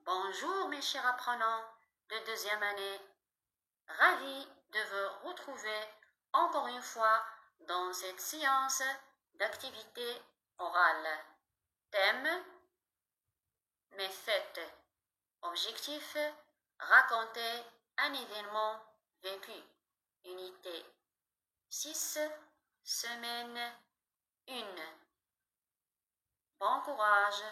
Bonjour mes chers apprenants de deuxième année. Ravi de vous retrouver encore une fois dans cette séance d'activité orale. Thème: mes fêtes. Objectif: raconter un événement vécu. Unité 6, semaine 1. Bon courage.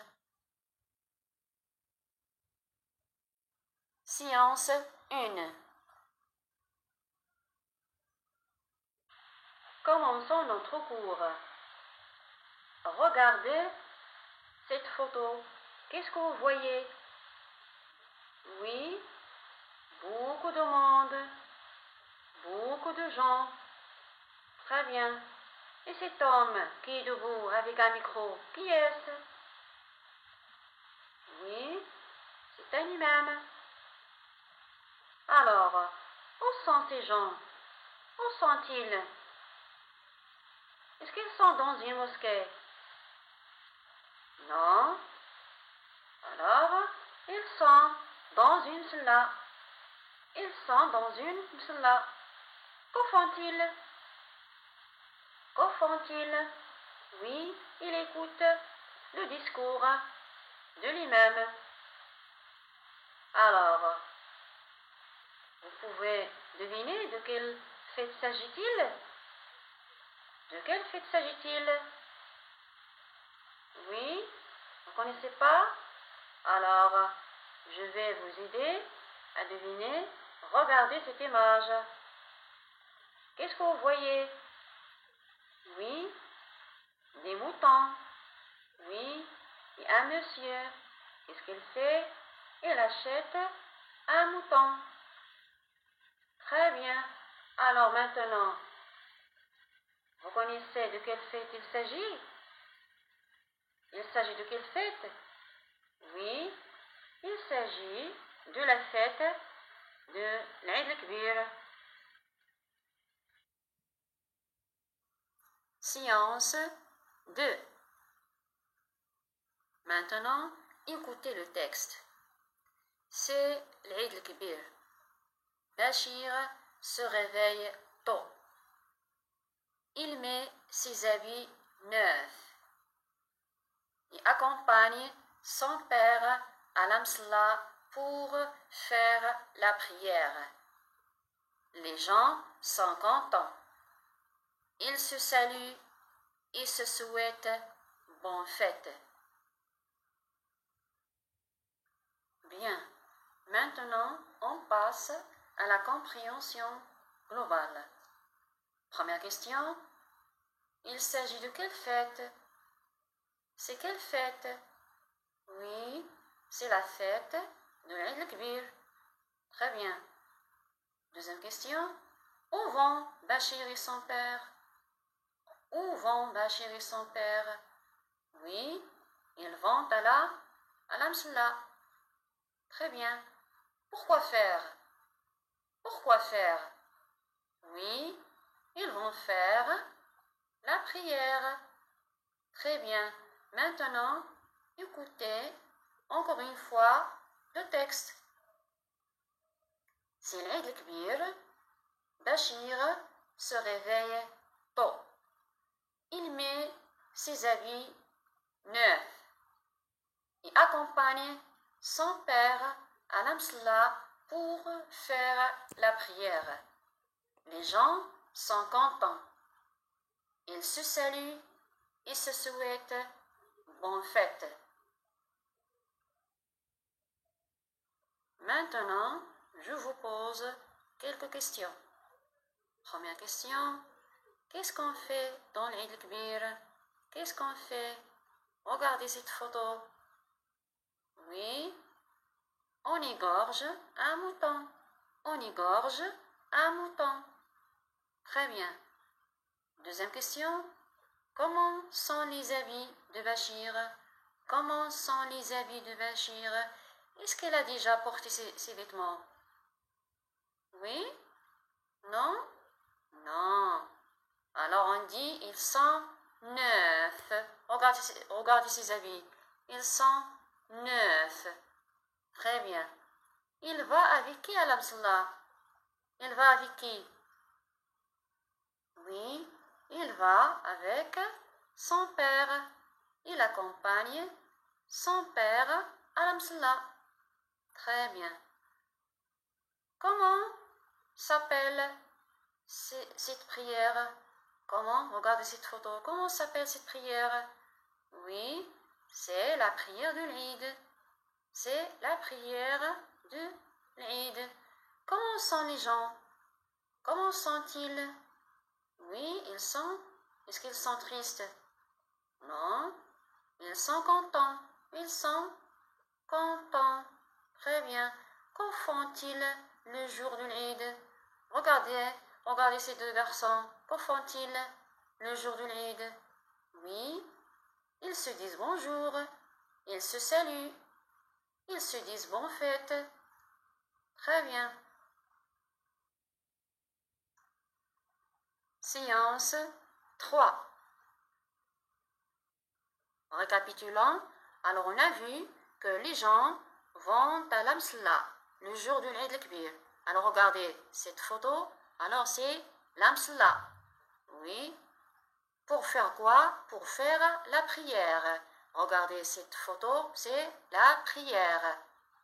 Séance 1. Commençons notre cours. Regardez cette photo. Qu'est-ce que vous voyez? Oui, beaucoup de monde, beaucoup de gens. Très bien. Et cet homme qui est debout avec un micro, qui est-ce? Oui, c'est un imam. Alors, où sont ces gens? Où sont-ils? Est-ce qu'ils sont dans une mosquée? Non. Alors, ils sont dans une musalla. Ils sont dans une musalla. Que font-ils? Que font-ils? Oui, ils écoutent le discours de l'imam. Alors, vous pouvez deviner de quelle fête s'agit-il? De quelle fête s'agit-il? Oui, vous ne connaissez pas? Alors, je vais vous aider à deviner. Regardez cette image. Qu'est-ce que vous voyez? Oui, des moutons. Oui, et un monsieur. Qu'est-ce qu'il fait? Il achète un mouton. Très bien. Alors maintenant, vous connaissez de quelle fête il s'agit? Il s'agit de quelle fête? Oui, il s'agit de la fête de l'Eid el-Kbir. Séance 2. Maintenant, écoutez le texte. C'est l'Eid el-Kbir. Bachir se réveille tôt. Il met ses habits neufs et accompagne son père à la msalla pour faire la prière. Les gens sont contents. Ils se saluent et se souhaitent bonne fête. Bien, maintenant on passe à la compréhension globale. Première question, il s'agit de quelle fête? C'est quelle fête? Oui, c'est la fête de l'Eid el-Kbir. Très bien. Deuxième question, où vont Bachir et son père? Où vont Bachir et son père? Oui, ils vont à la msalla. Très bien. Pourquoi faire? Pourquoi faire? Oui, ils vont faire la prière. Très bien. Maintenant, écoutez encore une fois le texte. C'est l'Eid el-Kbir. Bachir se réveille tôt. Il met ses habits neufs et accompagne son père à la msalla pour faire la prière. Les gens sont contents. Ils se saluent et se souhaitent bonne fête. Maintenant, je vous pose quelques questions. Première question, qu'est-ce qu'on fait dans l'Eid el-Kbir? Qu'est-ce qu'on fait? Regardez cette photo. Oui, on égorge un mouton. On égorge un mouton. Très bien. Deuxième question, comment sont les habits de Bachir? Comment sont les habits de Bachir? Est-ce qu'elle a déjà porté ses vêtements? Oui? Non? Non. Alors on dit, ils sont neufs. Regardez ses habits. Ils sont neufs. Très bien. Il va avec qui à la msalla? Il va avec qui? Oui, il va avec son père. Il accompagne son père à la msalla. Très bien. Comment s'appelle cette prière? Comment? Regardez cette photo. Comment s'appelle cette prière? Oui, c'est la prière de l'Eid. C'est la prière de l'Eid. Comment sont les gens? Comment sont-ils? Oui, Est-ce qu'ils sont tristes? Non, ils sont contents. Ils sont contents. Très bien. Qu'en font-ils le jour de l'Eid? Regardez ces deux garçons. Qu'en font-ils le jour de l'Eid? Oui, ils se disent bonjour. Ils se saluent. Ils se disent bonne fête. Très bien. Séance 3. Récapitulons. Alors, on a vu que les gens vont à la msalla le jour de l'Eid al-Kbir. Alors, regardez cette photo. Alors, c'est la msalla. Oui. Pour faire quoi? Pour faire la prière. Regardez cette photo, c'est la prière.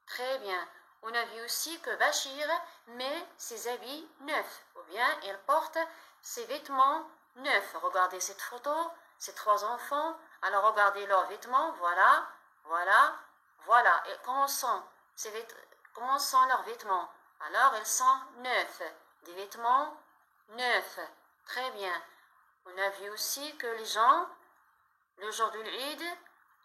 Très bien. On a vu aussi que Bachir met ses habits neufs, ou bien il porte ses vêtements neufs. Regardez cette photo, ces trois enfants. Alors regardez leurs vêtements, voilà, voilà, voilà. Et comment sont leurs vêtements? Alors ils sont neufs, des vêtements neufs. Très bien. On a vu aussi que les gens, le jour de l'Eid,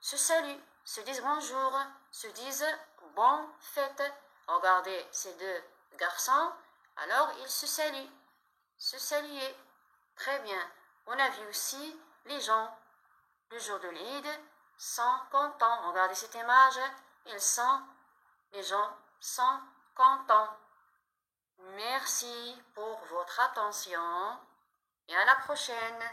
se saluent, se disent bonjour, se disent bonne fête. Regardez ces deux garçons, alors ils se saluent, se saluer. Très bien. On a vu aussi les gens, le jour de l'Eid, sont contents. Regardez cette image, les gens sont contents. Merci pour votre attention et à la prochaine.